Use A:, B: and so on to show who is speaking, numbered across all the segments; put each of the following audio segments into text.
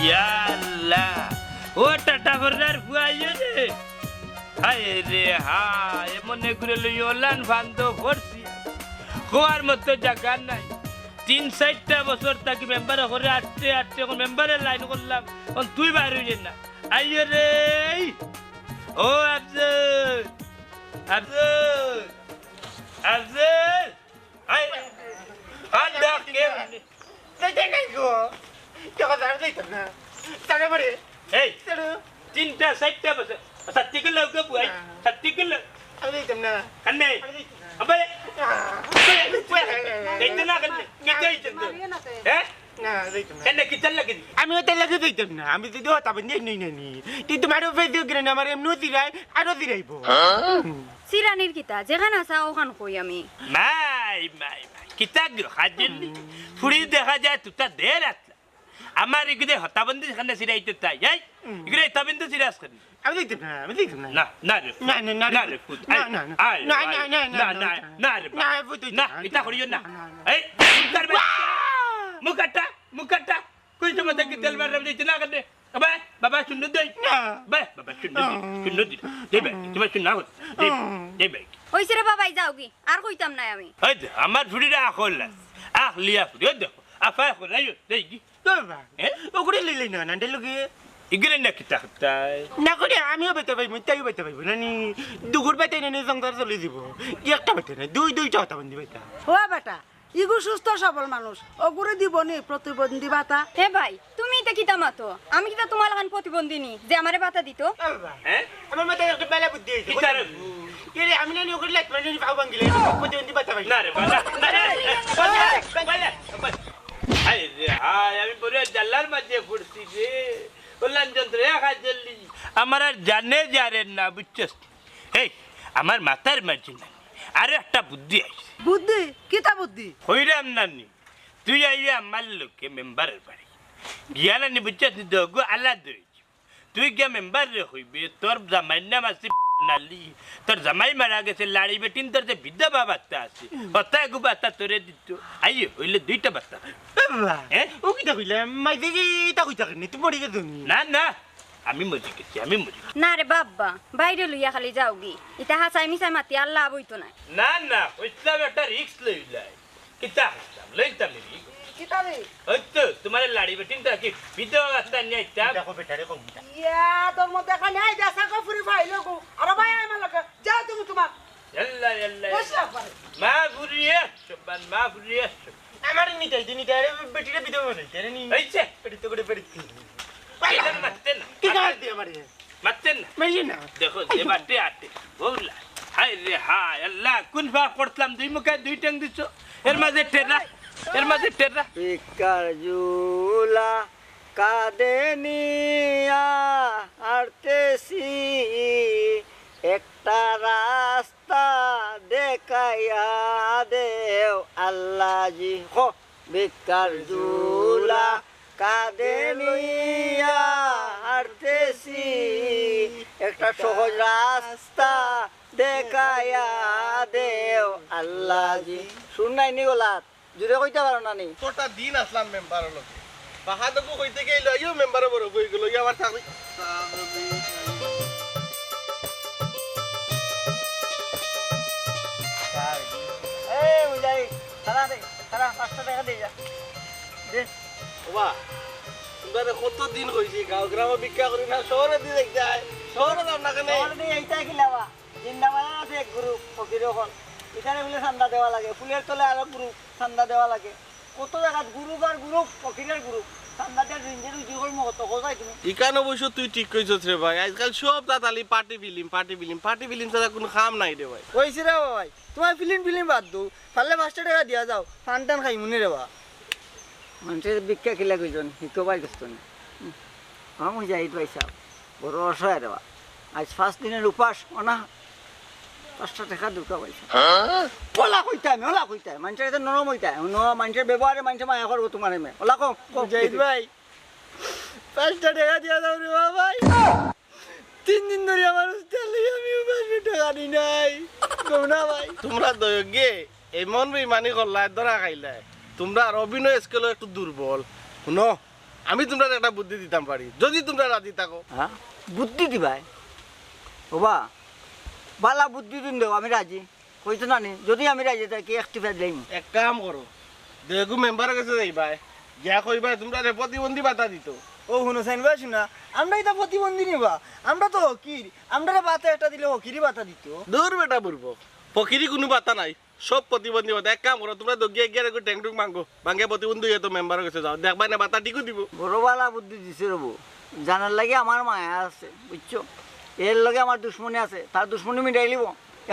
A: ইয়াল্লা ও টাটা ফরনার ফুয়াইয়ে রে হায় রে হায় মনে করে লই ওলান ফান্দ করছি কোয়ার মতো জায়গা নাই ৩-৪টা বছর তাকে মেম্বার করে আটতে আটতে মেম্বারের লাইন করলাম তুই বাইরে হয়ে না আইয়ে রে ও আফজল আফজল আফজল আই আর ডাক কে
B: দেখাই গো টাকা দাঁড় যাইতাম না টাকা পরে
A: এই
B: চলো
A: ৩-৪টা বছর সত্যি করে লোক বুয়াই সত্যি করে
B: আমি যাইতাম না
A: কান্নে আবে এইটা না কান্নে কেটে আইছেন তো হ্যাঁ
B: না যাইতাম না
A: কান্নে কি চাল লাগে
B: আমি ওটা লাগে যাইতাম না আমি যদি হতাম নেই নেই তুই তোমার উপরে দিও কিনা আমার এমনি দিরাই আরো দিরাইব
C: সিরানির কিতা যেখানে আসা ওখান কই আমি
A: মাই মাই মাই কিতা গো হাজিলি ফুড়ি দেখা যায় তুটা দের আসলা আমার ইগদে হতাবন্দি সেখানে সিরাইতে তাই এই ইগরে তাবিন্দু সিরাস করি
B: আমি যাইতাম না আমি যাইতাম না
A: না না রে
B: না না না
A: না রে ফুট
B: না না না না না
A: না না না রে
B: না ফুট
A: না ইতা করিও না এই করবে মুকাটা কই তো মত কি তেল মারব দিতে না করে আবে বাবা শুনু দেই
B: না
A: বে বাবা শুনু দি দেবে তুমি শুন না দেবে
C: হইছে রে বাবাই যাও কি আর কইতাম না আমি
A: এই আমার ফুড়িরা আখল আখ লিয়া ফুড়ি দেখো আফা করে দেই কি
B: বাবা ওগুলো লইলে না না লগে
A: ইগরে না কিতা হতাই
B: না করে আমিও বেতে পাইব তাইও বেতে পাইব নানি দুগুর বেতে নেই সংসার চলে দিব একটা বেতে নাই দুইটা হতা বন্দি বেতা
D: ও বেটা ইগু সুস্থ সবল মানুষ ওগুরে দিব নি প্রতিবন্ধী ভাতা
C: হে ভাই তুমি এটা কিতা মাতো আমি কিতা তোমার লাগান প্রতিবন্ধিনী যে আমারে বাতা দিত
A: হ্যাঁ
B: আমার মাথায় একটা বেলা বুদ্ধি হইছে
A: কিতা রে
B: এরে আমি নানি ওগুলো লাইট মানে পাও বাঙ্গিলে প্রতিবন্ধী বেতা পাই
A: না রে বাবা আই রে হাই আমি বলে জাল্লার মাঝে পড়ছি রে বললাম যন্ত্র একা জলদি আমার আর জানে যারেন না বুঝছস এই আমার মাথার মাঝে না আর একটা বুদ্ধি আছে
D: বুদ্ধি কিতা বুদ্ধি
A: হইরাম নানি তুই আইবে আমার লোকে মেম্বারের বাড়ি গিয়া নানি বুঝছস দগো আলাদা হয়েছে তুই গিয়া মেম্বার রে হইবে তোর জামাইয়ের নাম আছে নালি তোর জামাই মারা গেছে লাড়ি বেটিন তোর যে বিধবা বাচ্চা আছে হতায় গু বাচ্চা তোরে দিত আইয়ে হইলে দুইটা বাচ্চা
B: বাবা
A: হ্যাঁ
B: ও কিটা কইলা মাই দেখি এটা কইতা কেন তুমি মরি গেছো নি
A: না না আমি মরে গেছি আমি মরে
C: না রে বাবা বাইরে লইয়া খালি যাও গি ইতা হাসাই মিসাই মাতি আল্লাহ বইতো না
A: না না হইতাম একটা রিক্স লইলাই কিতা হইতাম লইতাম রিক্স
D: কিতা রে
A: হইতো তোমার লাড়ি বেটিনটা কি বিধবা বাচ্চা নিয়ে আইতাম
B: দেখো বেটারে কম
D: ইয়া তোর মধ্যে এখন নাই দেশা কো ফুরি ফাইলো গো আর ভাই আমার লাগে যাও তুমি তোমার
A: ইয়াল্লা ইয়াল্লা
D: বসা পারে
A: মা ঘুরিয়ে সবান মা ঘুরিয়ে
B: আমার নিটাই নিটাই বেটিরে বিধবা নাই তেরে নি
A: হইছে
B: বেটি তো করে বেটি
A: পাইলা মারতে না
B: কি গাল দিয়ে আমারে
A: মারতে না
B: মাইয়ে না
A: দেখো যে বাটে আটে বউলা হাই রে হাই আল্লাহ কোন ভাগ করতাম দুই মুখে দুই ট্যাং দিছ এর মাঝে টেরা
E: ভিক্ষার ঝুলা কাঁদে নিয়া হাঁটতেছি একটা রাস্তা দেখাইয়া দেও আল্লাহজি হো ভিক্ষার ঝুলা কাঁদে নিয়া হাঁটতেছি একটা সহজ রাস্তা দেখাইয়া দেও আল্লাহজি শুনাই নি গোলাত জুড়ে কইতে পারো না নি
F: কটা দিন আসলাম মেম্বারের লোক বাহাদুর কইতে গেল ইও মেম্বারে বড় কই গেল ইয়া আমার থাকলি
E: এই বুঝাই সারা দে সারা 500 টাকা দে যা দে
F: বাবা তোমরা কত দিন কইছি গাঁও গ্রামে ভিক্ষা করি না শহরে দিয়ে দেখ যায় শহরে দাম না কেন
E: তোর দি এইটা খিলাবা জিন্দাবাদ আছে গ্রুপ ফকির এখন এখানে বলে চান্দা দেওয়া লাগে ফুলের তলে আরো গ্রুপ চান্দা দেওয়া লাগে কত জায়গাত গ্রুপ আর গ্রুপ ফকিরের গ্রুপ চান্দা দিয়ে রিঞ্জের উজি করবো কত কোথায় তুমি
F: ইকান অবশ্য তুই ঠিক কইছস রে ভাই আজকাল সব তাতালি পার্টি ফিল্ম ছাড়া কোনো কাম নাই রে ভাই
E: কইছি রে ভাই তোমার ফিলিম বাদ দো পারলে 500 টাকা দিয়া যাও ফান টান খাই মুনি রে বা মানুষের ভিক্ষা খিলা কইজন হিকো পাই গেছ না আমি যাই পয়সা বড় অসহায় রে বা আজ 5 দিনের উপাস ওনা 500 টাকা দুটো পয়সা ওলা কইতাম মানুষের কাছে নরম হইতাম মানুষের ব্যবহারে মানুষের মায়া করবো তোমার এমে ওলা কম
B: জাহিদ ভাই
E: 5টা টাকা দিয়া দাও রে ভাই 3 দিন ধরে আমার উস্তাদ লই আমি 500 টাকা দি নাই কম না ভাই
F: তোমরা দয়গে এমন বেমানি করলাই ধরা খাইলাই তোমরা আর অভিনয় স্কেলও একটু দুর্বল শুনো আমি তোমরা একটা বুদ্ধি দিতাম পারি যদি তোমরা রাজি থাকো।
E: হ্যাঁ বুদ্ধি দিবাই ওবা বালা বুদ্ধি দিন দেও আমি রাজি কইতো না নি যদি আমি রাজি থাকি একটিভা দেইম
F: এক কাম করো দেখো মেম্বারের কাছে যাইবাই গিয়া কইবাই তোমরা প্রতিবন্ধী ভাতা দিত।
E: ও শুনো সাইন ভাই শুনা আমরা এটা প্রতিবন্ধী নিবা আমরা তো হকির আমরা বাতা একটা দিলে হকিরই বাতা দিত
F: দূর বেটা বুড়বো ফকিরি কোনো ভাতা নাই সব প্রতিবন্ধী ভাতা। এক কাম করো তোমরা দগিয়ে গিয়ে একটু ট্যাংটুক মাঙ্গো ভাঙ্গে প্রতিবন্ধী হয়ে তো মেম্বারের কাছে যাও দেখবাই না ভাতা ঠিকও দিব।
E: বড় বালা বুদ্ধি দিছে রবো জানার লাগে আমার মায়া আছে বুঝছো এর লগে আমার দুশ্মনী আছে তার দুশ্মনী মিটাই লিব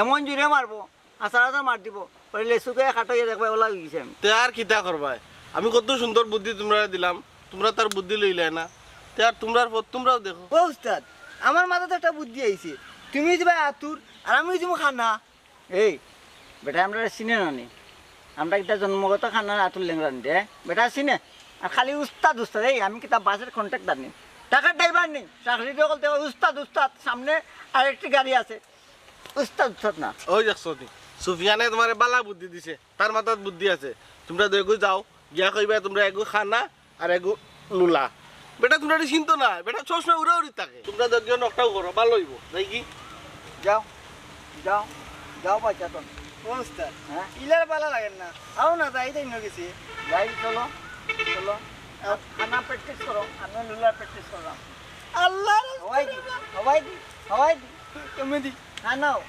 E: এমন জুড়ে মারবো আচার মার দিব পরে লেসুকে খাটাইয়া দেখবা ওলা গেছে আমি
F: তে আর কিতা করবাই আমি কত সুন্দর বুদ্ধি তোমরা দিলাম তোমরা তার বুদ্ধি লইলে না তে আর তোমরার পথ তোমরাও দেখো।
E: ও উস্তাদ আমার মাথাতে একটা বুদ্ধি আইছে তুমি দিবা আতুর আর আমি দিব খানা এই বেটা আমরা চিনে নানি আমরা কিতা জন্মগত খানা আতুর লেংরা দে বেটা চিনে আর খালি উস্তাদ উস্তাদ এই আমি কিতা বাসের কন্ট্রাক্টর নেই টাকার ড্রাইভার নেই চাকরি দিয়ে বলতে উস্তাদ উস্তাদ সামনে আরেকটি গাড়ি আছে উস্তাদ উস্তাদ না
F: ওই দেখছো নি সুফিয়ানে তোমার বালা বুদ্ধি দিছে তার মাথাত বুদ্ধি আছে তোমরা দেখো যাও গিয়া কইবা তোমরা এগু খানা আর এগু লুলা বেটা তোমরা চিন্তা না বেটা সবসময় উড়ে উড়ি থাকে তোমরা দেখো নকটাও করো ভালো হইব তাই কি
E: যাও যাও যাও বাচ্চা তো উস্তাদ হ্যাঁ ইলার বালা লাগেন না আও না যাই তাই গেছি যাই চলো চলো খানা প্র্যাকটিস করো আমি লুলার প্র্যাকটিস করলাম আল্লাহ হওয়াই দি হওয়াই দি হওয়াই দি তুমি দি না নাও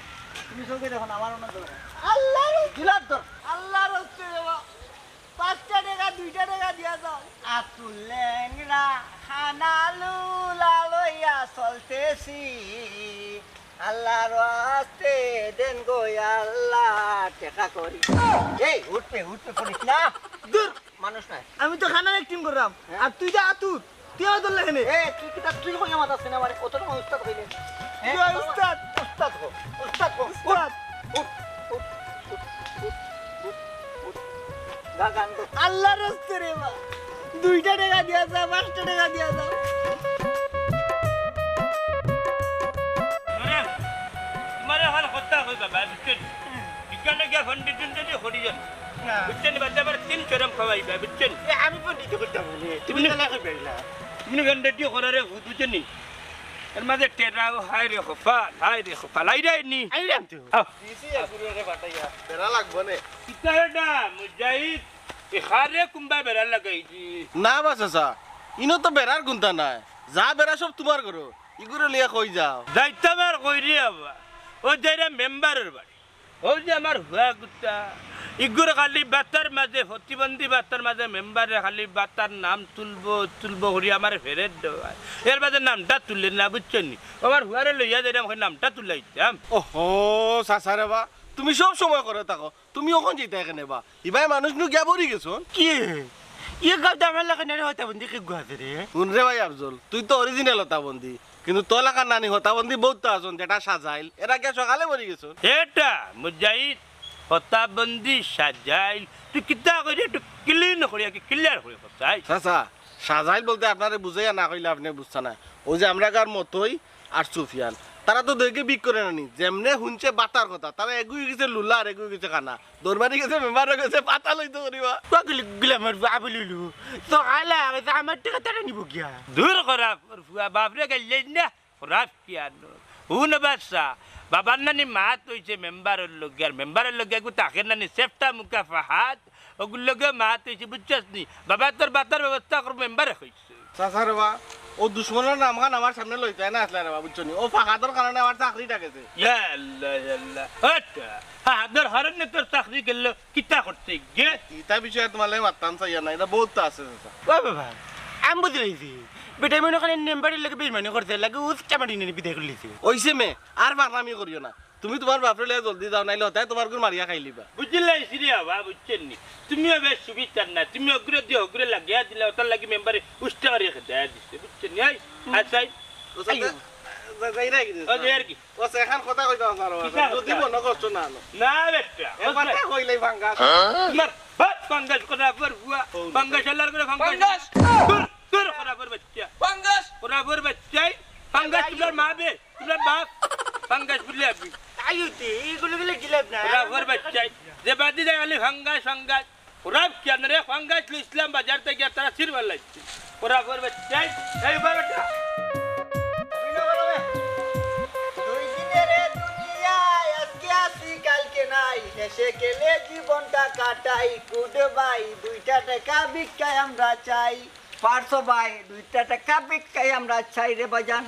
E: তুমি সঙ্গে দেখো আমার অন্য দরকার আল্লাহ দিলার দর আল্লাহ রস্তে দেবো 5টা টাকা 2টা টাকা দিয়া যাও আতুল লেংরা খানা লুলা লইয়া চলতেছি আল্লাহর ওয়াস্তে দেন গো আল্লাহ টাকা করি এই উঠতে উঠতে করিস না দূর মানুষ নাই আমি তো খানার একটিং করলাম আর তুই যা আতুর তুই আদর লাগেনে এ তুই কি তুই কই আমার আছে না মানে কত টাকা উস্তাদ কইলে তুই উস্তাদ উস্তাদ হো উস্তাদ হো উস্তাদ গান তো আল্লাহর রাস্তে রে মা 2টা টাকা দিয়া যা 5টা টাকা দিয়া যাও
A: তোমারে হাল কথা কই বাবা বুঝছেন বিজ্ঞানে গিয়া ফন্ডি টুন্ডি দিয়ে হরি যান বুঝছেন বাচ্চা আবার 3 চরম খাওয়াইবা বুঝছেন
B: আমি পন্ডিত করতে বলি তুমি না কইবাইলা
A: তুমি গন্ডে দিয়ে করারে বুঝছেন নি এর মাঝে টেরাও হাই রে খফা লাই রে নি
B: আইলাম তো
F: দিছি এগুরে বাটাইয়া বেড়া লাগবো নে
A: কিতাটা মুজাহিদ এখারে কুম্বা বেড়া লাগাইছি
F: না বাসা ইনো তো বেড়ার গুনতা নাই যা বেড়া সব তোমার করো ইগুরে লিয়া কই যাও
A: দায়িত্ববার কইরি আবা ও যাইরা মেম্বারের বাড়ি ও যে আমার হুয়া গুত্তা ইগুর খালি বাতার মাঝে প্রতিবন্ধী বাতার মাঝে মেম্বারে খালি বাতার নাম তুলবো করি আমার ফেরত দেওয়া এর মাঝে নামটা তুললে না বুঝছেন নি আমার হুয়ারে লইয়া যাইরাম নামটা তুলাইতাম
F: ওহো সাসারে বা তুমি সব সময় করে থাকো তুমি ওখান যেতে এখানে বা ইবাই মানুষ নু গিয়া বরি গেছো
B: কি ইয়ে গাবটা আমার লাগে না হতা বন্ধি কি গুয়াতে রে
F: রে ভাই আফজল তুই তো অরিজিনাল হতাবন্দি কিন্তু তোর এলাকার নানি হতাবন্দি বহুত আছেন যেটা সাজাইল এরা গিয়া সকালে বরি গেছো
A: এটা মুজাহিদ হতাবন্দি সাজাইল তুই কিতা করি একটু ক্লিন করি কি ক্লিয়ার করে চাই
F: চাচা সাজাইল বলতে আপনারে বুঝাইয়া না কইলে আপনি বুঝছে না ওই যে আমরা কার মতোই আর সুফিয়ান তারা তো দেখে বিক করে নানি যেমনে শুনছে বাতার কথা তারা এগুই গেছে লুলা আর এগুই গেছে খানা দরবারি গেছে মেম্বার গেছে পাতা লইতে করিবা
B: পাগলি গুলামের আবলিলু তো আলা আমার টাকা তারা নিব গিয়া
A: দূর করা বাপরে গেলেন না খরাব কিয়ানো হুন বাদশা বাবার নানি মাত হইছে মেম্বারের লগে আর মেম্বারের লগে তাকে নানি সেফটা মুকা ফাহাদ ওগুলো লগে মাত হইছে বুঝছস নি বাবা তোর বাতার ব্যবস্থা কর মেম্বারে হইছে
F: চাচা রে বা ও দুশ্মনের নাম খান আমার সামনে লইতে না আসলে রে বা বুঝছো নি ও ফাঁকাদর কারণে আমার চাকরিটা গেছে
A: ইয়া আল্লাহ ইয়া আল্লাহ আচ্ছা হাদার হারনে তোর চাকরি গেল কিতা করতে গে
F: ইতা বিষয়ে তোমার লাগে মাত্তাম চাইয়া না এটা বহুত আছে চাচা
B: ও বাবা আমি বুঝে লইছি বেটা মনে করেন নেম্বারের লাগে বেইমানি করতে লাগে উস্তা মাটি নিয়ে বিদায় করে লিছি
F: ওইসে মে আর বানামি করিও না তুমি তোমার বাপরে লিয়ে জলদি যাও নাইলে হতায় তোমার গুণ মারিয়া খাই লিবা
A: বুঝলে সিরিয়া বা বুঝছেন নি তুমিও বেশ সুবিচার না তুমি অগ্রে দিয়ে অগ্রে লাগিয়া দিলে ওটার লাগি মেম্বারে উষ্টা মারিয়া দেয়া দিচ্ছে বুঝছেন নি আচ্ছা
F: যাই রাখি
A: ও যে আর কি
F: ও এখন কথা কইতা না যদি মনে কষ্ট না
A: না বেটা
F: একবার কইলাই ভাঙ্গা
A: তোমার বাত ফাঙ্গাস করা পর বুয়া ফাঙ্গাস আল্লাহর করে ফাঙ্গাস তোর করা পর বাচ্চা
F: ভাঙ্গা
A: বরাবর বাচ্চাই পাঙ্গাস তোমার মা বে তোমার বাপ পাঙ্গাস বলে আপনি
B: তাই হইতে এইগুলো গেলে গিলাপ না
A: বরাবর বাচ্চাই যে বাদি যায় খালি ফাঙ্গাস ওরা কেন রে ফাঙ্গাস ইসলাম বাজার থেকে তারা সিরবার লাগছে বরাবর বাচ্চাই এই বারোটা
E: দুই দিনের এ দুনিয়ায় আজকে আছি কালকে নাই হেসে খেলে জীবনটা কাটাই গুড বাই 2টা টাকা ভিক্ষায় আমরা চাই পারছো ভাই 2টা টাকা ভিক্ষায় আমরা চাই রে বাজান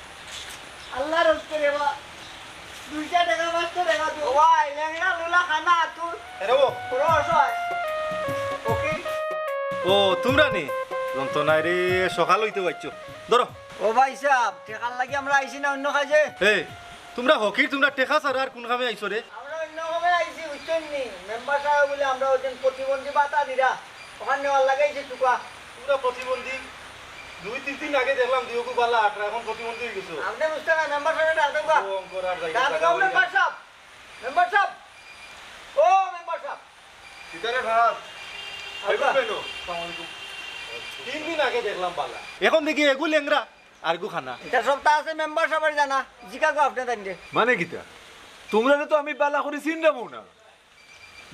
E: আল্লাহর হস্তে রে বা 2টা টাকা 5টা টাকা দো ভাই লেঙ্গা লুলা খানা তুই রস হয় ওকে
G: ও তোমরা নি যন্ত্রণায় রে সকাল হইতে পারছো ধরো
E: ও ভাই সাহেব টেকার লাগি আমরা আইছি না অন্য কাজে
G: এই তোমরা হকির তোমরা টেকা ছাড়া আর কোন কামে আইছো রে
E: আমরা অন্য কাজে আইছি বুঝছেন নি মেম্বার সাহেব বলে আমরা ওদিন প্রতিবন্ধী ভাতা দিরা ওখানে নেওয়ার লাগাইছে টুকা
G: তোমরা প্রতিবন্ধী 2-3 দিন আগে দেখলাম দিওকু বালা আটরা এখন প্রতিবন্ধী হয়ে গেছো
E: আপনি বুঝতে না মেম্বার সাহেব ডাক দেবা
G: ও অঙ্কর আর যাই
E: মেম্বার সাহেব ও মেম্বার সাহেব
G: ভিতরে ভাত
E: আচ্ছা।
G: 3 দিন আগে দেখলাম বালা এখন দেখি এগু লেংরা আর গু খানা
E: এটা সপ্তাহ আছে মেম্বার সাহেবের জানা জিকাগো আপনি জানতে
H: মানে কিতা তোমরা তো আমি বালা করে চিন্তাবো না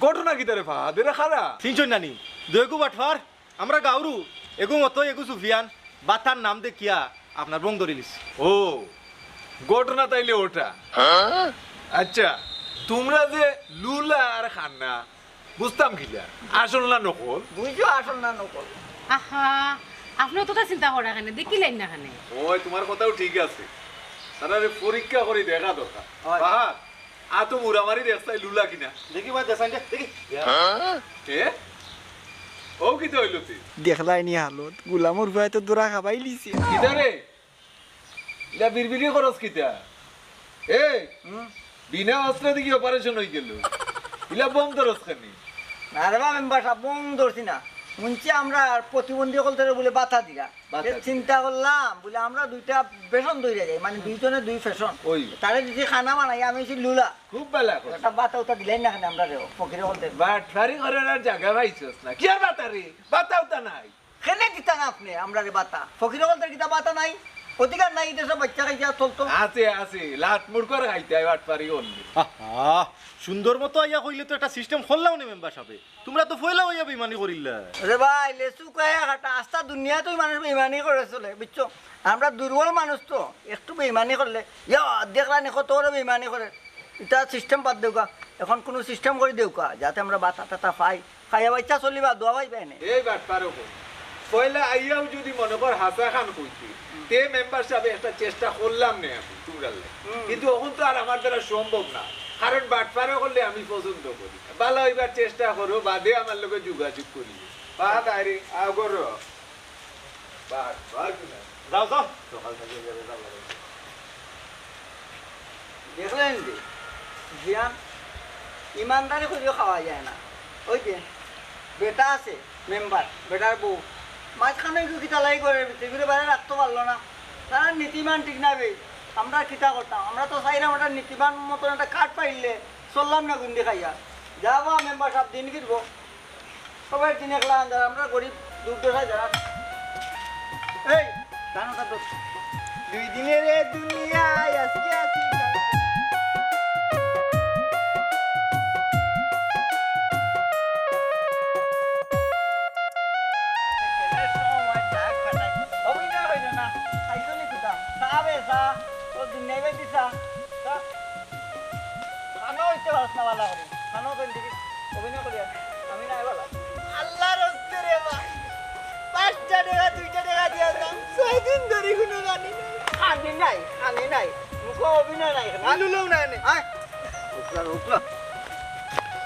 H: ঘটনা কিতা রে ফাদের খারা
G: চিনছই নানি দয়গু বাটফার আমরা গাউরু এগু মতো এগু সুফিয়ান বাতার নাম দেখিয়া আপনার বং ধরিলিস
H: ও ঘটনা তাইলে ওটা আচ্ছা তোমরা যে লুলা আর খান্না বুঝতাম কিলা আসল না নকল
E: বুঝছো আসল না নকল
I: আহা আপনার তো চিন্তা করা কেন দেখিলেন না কেন
H: ওই তোমার কথাও ঠিক আছে তারা পরীক্ষা করে দেখা দরকার
E: হয়।
H: বাহার আ তো মুরামারি দেখছাই লুলা কিনা
G: দেখি ভাই দেখাই দেখি
H: এ ও কিতা হইল তুই
E: দেখলাই নি হালত গুলামর ভাই তো দোরা খাবাই লিছে
H: কিতা রে ইলা বিড়বিড়ি খরচ কিতা এ বিনা অস্ত্র দিকে অপারেশন হয়ে গেল ইলা বম ধরস খানি
E: না রে মেম্বার সাহেব বং ধরছি না শুনছি আমরা প্রতিবন্ধী সকল থেকে বলে বাধা দিলা
H: বাধা
E: এ চিন্তা করলাম বলে আমরা 2টা ফ্যাশন ধরে যাই মানে 2 জনে 2 ফ্যাশন
H: ওই
E: তারে যদি খানা বানাই আমি হচ্ছি লুলা
H: খুব বেলা কথা
E: একটা বাতা উতা দিলাই না খানে আমরা রে ফকিরে বলতে
H: বাটফারি করার আর জায়গা পাইছস না কি আর বাতারি বাতাও তা নাই
E: খেলে দিতা না আপনি আমরা রে বাতা ফকিরে বলতে কিতা বাতা নাই অধিকার নাই এটা সব বাচ্চা খাইতে চলতো
H: আছে আছে লাট মুড় করে খাইতে হয় বাটফারি অনলি
G: আহা সুন্দর মতো আইয়া কইলে তো একটা সিস্টেম খুললাও নি মেম্বার সাহেব তোমরা তো ফয়লা হইয়া বেমানি করিলা
E: রে ভাই লেসু কয়া কাটা আস্তা দুনিয়াতেই মানুষ বেইমানি করে চলে বুঝছো আমরা দুর্বল মানুষ তো একটু বেইমানি করলে ইয়া দেখলানি কত করে বেইমানি করে এটা সিস্টেম বাদ দেউকা এখন কোনো সিস্টেম করে দেউকা যাতে আমরা বাতা টাতা পাই খাইয়া বাচ্চা চলিবা দোয়া পাই পাই না
H: এই বাটফারও পয়লা আইয়াও যদি মনে কর হাসা খান কইতি তে মেম্বার সাহেব একটা চেষ্টা করলাম না আমি তোমরা কিন্তু এখন তো আর আমার দ্বারা সম্ভব না কারণ বাটফারও করলে আমি পছন্দ করি ভালো হইবার চেষ্টা করো বাদে আমার লোকে যোগাযোগ করি বাদ আরে আগর বাদ বাদ
G: যাও যাও
H: সকাল থেকে যাবে যাও
E: দেখলেন যে জিয়ান ইমানদারি করেও খাওয়া যায় না ওই যে বেটা আছে মেম্বার বেটার বউ মাঝখানে একটু কিতা লাই করে টেবিলের বাইরে রাখতে পারলো না তারা নীতিমান ঠিক না বে আমরা কিতা করতাম আমরা তো চাইলাম একটা নীতিমান মতন একটা কাঠ পাইলে চললাম না গুন্ডি খাইয়া যাবো মেম্বার সব দিন ফিরবো সবাই দিন একলা আন্দার আমরা গরিব দুধ খাই যারা এই জানোটা তো 2 দিনের এ দুনিয়ায় আজকে আছি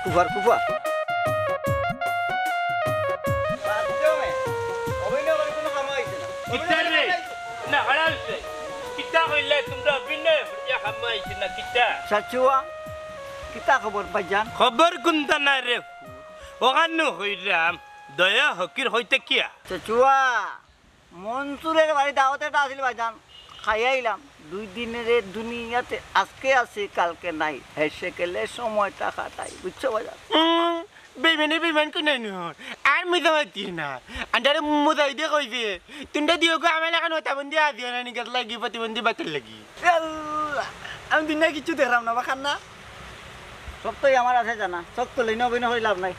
E: কুফার কুফা অভিনয় করে কোনো কাম হয়েছে না
A: কিতা রে না হারালছে কিতা কইলে তোমরা বিনয় হইয়া খামাইছ না কিতা
E: সাচুয়া কিতা খবর ভাইজান
A: খবর কোনটা না রে ওখানে হইরাম দয়া হকির হইতে কিয়া
E: সাচুয়া মনসুরের বাড়ি দাওয়াতে একটা আসিল ভাইজান খাই আইলাম 2 দিনের এ দুনিয়াতে আজকে আছে কালকে নাই হেসে গেলে সময়টা কাটাই বুঝছো ভাইজান
B: বেইমান কোন নাই নো আর মিজা মাতি না আন্ডারে মুজাই দিয়ে কইছে তুইটা দিও গো আমার এখন হতা বন্দি আ দিও না নি গেল লাগি প্রতিবন্ধী বাতিল লাগি
E: আল্লাহ, আমি দুনিয়া কিছু দেখলাম না বা খান্না সব তোই আমার আছে জানা সব তো লইন অভিনয় হয়ে লাভ নাই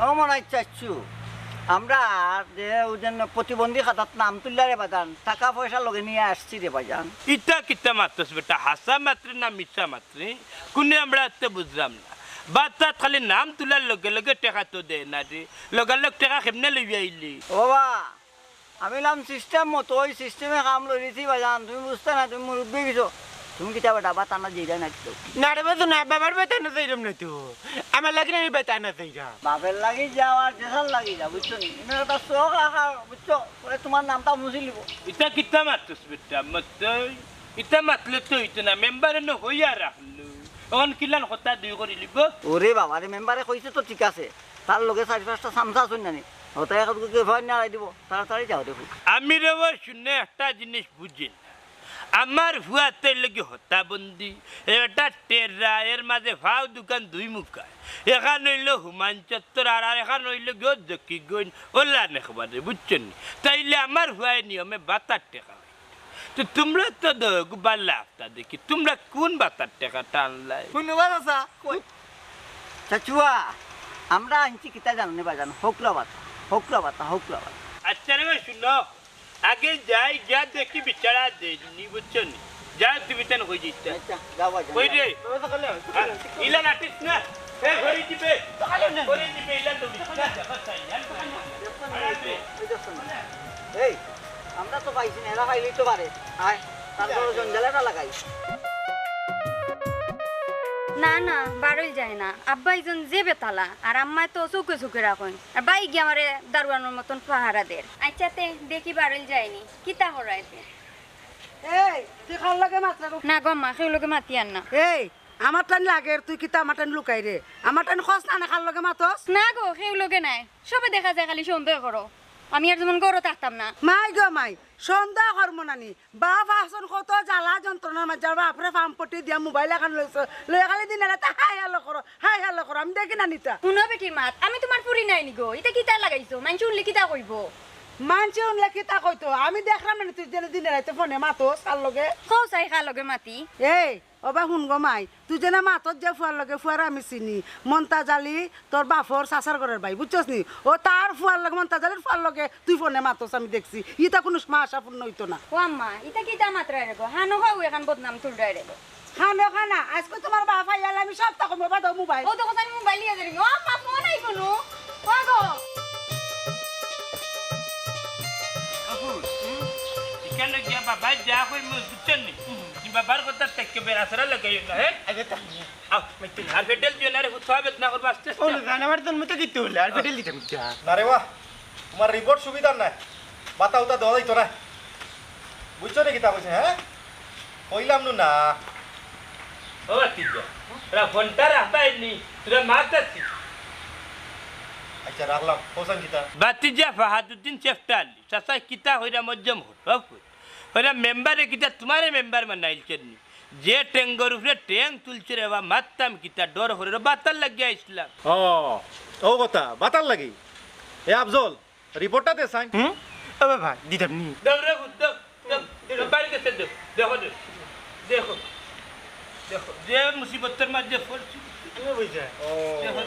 E: ও মনে চাচ্ছু আমরা যে ওজন প্রতিবন্ধী খাতাত নাম তুললারে বাজান টাকা পয়সা লগে নিয়ে আসছি রে বাজান
A: ইটা কিতা মাত্রস বেটা হাসা মাত্রে না মিথ্যা মাত্রে কোনে আমরা তো বুঝলাম না বাচ্চা খালি নাম তোলার লগে লগে টেকা তো দেয় না রে লগালগ টেকা কেমনে লই আইলি
E: ও বা আমি নাম সিস্টেম মতো ওই সিস্টেমে কাম লই দিছি বাজান তুমি বুঝতে না তুমি মুরব্বী গেছো তুমি কিতা বেটা বা টানা জিরা না তো
B: না রে বাজু না বাবার বেতানো চাইরাম না তো আমার লাগে না বেতানো চাইরা
E: বাপের লাগি যাও আর দেশার লাগি যা বুঝছো নি এনে একটা চোখ রাখা বুঝছো পরে তোমার নামটা মুছি লিব
A: ইটা কিতা মাত্রস বেটা মত ইটা মাতলে তো ইটা না মেম্বার ন হইয়া রাখলো অন কিলান কথা দুই করে লিব
E: ওরে বাবা রে মেম্বারে কইছে তো ঠিক আছে তার লগে 4-5টা সামসা শুন জানি ওটা একটু ভয় না লাই দিব তাড়াতাড়ি যাও দেখো
A: আমি রে শুনে একটা জিনিস বুঝি না আমার ভুয়াতে লাগি হতাবন্দি এটা টেরা এর মাঝে ভাও দোকান দুই মুখা এখান হইল হুমান চত্বর আর এখান হইল গো জকি গইন ওলা নেখবারে বুঝছেন তাইলে আমার ভুয়ায় নিয়মে বাতার টেকা তো তোমরা তো বাল্লা আফতা দেখি তোমরা কোন বাতার টেকা টানলাই
E: ধন্যবাদ আসা কই চাচুয়া আমরা আনছি কিতা জানি বাজান হোকলা বাতা
A: আচ্ছা রে শুনো আগে যাই যা দেখি বিচারা দেয়নি বুঝছেন যা তুমি তেন হয়ে যেতে
E: আচ্ছা যাও বাজান
A: কই রে ইলা নাটিস না এ ঘড়ি দিবে ঘড়ি দিবে ইলা তো
E: এই আমরা তো পাইছি না এরা পাইলেই তো পারে আয় তারপর জঞ্জালাটা লাগাই
C: না না বারোই যায় না আব্বাইজন যে বেতালা আর আম্মায় তো চুকে রাখুন আর বাই গিয়ে আমারে দারুয়ানোর মতন পাহারা দের আচ্ছাতে দেখি বারোই যায়নি কিতা হরাইতে
D: এই তুই খাল লাগে মাত্রা
C: না গম্মা সেগুলোকে মাতি আন না
D: এই আমার টান লাগে তুই কিতা আমার টান লুকাই রে আমার টান খস না খাল লাগে মাতস
C: না গো সেগুলোকে নাই সবে দেখা যায় খালি সন্দেহ করো আমি আর যেমন গরো থাকতাম না
D: মাই গো মাই সন্দেহ কর্ম নানি বাপ আসন কত জ্বালা যন্ত্রণার মাঝে বাপরে ফার্ম পটি দিয়া মোবাইল এখন লইছ লই খালি দিন রাতে হাই হালো করো আমি দেখি না নিতা
C: শুনো বেটির মাত আমি তোমার পুরি নাই নি গো এটা কিতা লাগাইছো মানুষ শুনলে কিতা কইব
D: মানছে উনলে কিতা কইতো আমি দেখলাম না তুই যেন দিন রাতে ফোনে মাতস কার লগে
C: কৌ চাই খা লগে মাতি
D: এই অবা শুন গো মাই তুই যেন মাতত যে ফুয়ার লগে ফুয়ার আমি চিনি মন্তা জালি তোর বাপর চাচার ঘরের ভাই বুঝছস নি ও তার ফুয়ার লগে মন্তা জালির ফুয়ার লগে তুই ফোনে মাতস আমি দেখছি ইটা কোনো আশাপূর্ণ হইতো না
C: ও আম্মা এটা কিতা মাত্রা রে গো হানো খাও এখন বদনাম তুলডাই রে গো
D: খানো খানা আজকে তোমার বাপ আইয়ালে আমি সব তখন বাবা দাও মোবাইল
C: ও তো কথা আমি মোবাইল নিয়ে যাই ও আম্মা ফোন আই কোনো ও গো
A: এখানে গিয়া বাবা যা কই বুঝছেন নি কি বাবার কথা থেকে বেরাসরা লাগাই না হে
B: আগে তা
A: আও মিটিং আর ফেটেল জেনারে ফুটসাবেত না করবা আস্তে
B: ও জানাবার জন্য তো দিতে হলো আর পেটেল দিতাম কি
G: না রে বাহ তোমার রিপোর্ট সুবিধার নাই বাতা উতা দেওয়া যাইতো না বুঝছো নাকি তা বলছে হ্যাঁ কইলাম না
A: ও তিজা রা ফোনটা রাখবাই নি তোরা মাতাছি
G: আচ্ছা রাখলাম হোসেন কিতা
A: বাতিজা ফাহাদুদ্দিন চেফটালি চাচা কিতা হইরা মজ্জম হল হইরা মেম্বারে কিতা তোমারে মেম্বার মানাইছেন নি যে টেঙ্গর উপরে টেং তুলছে রে বা মারতাম কিতা ডর হরে বাতাল লাগিয়া ইসলাম
G: ও কথা বাতার লাগি এ আফজল রিপোর্টটা দে সাইন
B: হুম ও বাবা দিতাম নি
A: দৌড়ে দাও বাড়ি গেছে দেখো দেখো দেখো যে মুসিবতের মাঝে পড়ছি
B: তুমি বুঝছা
A: দেখো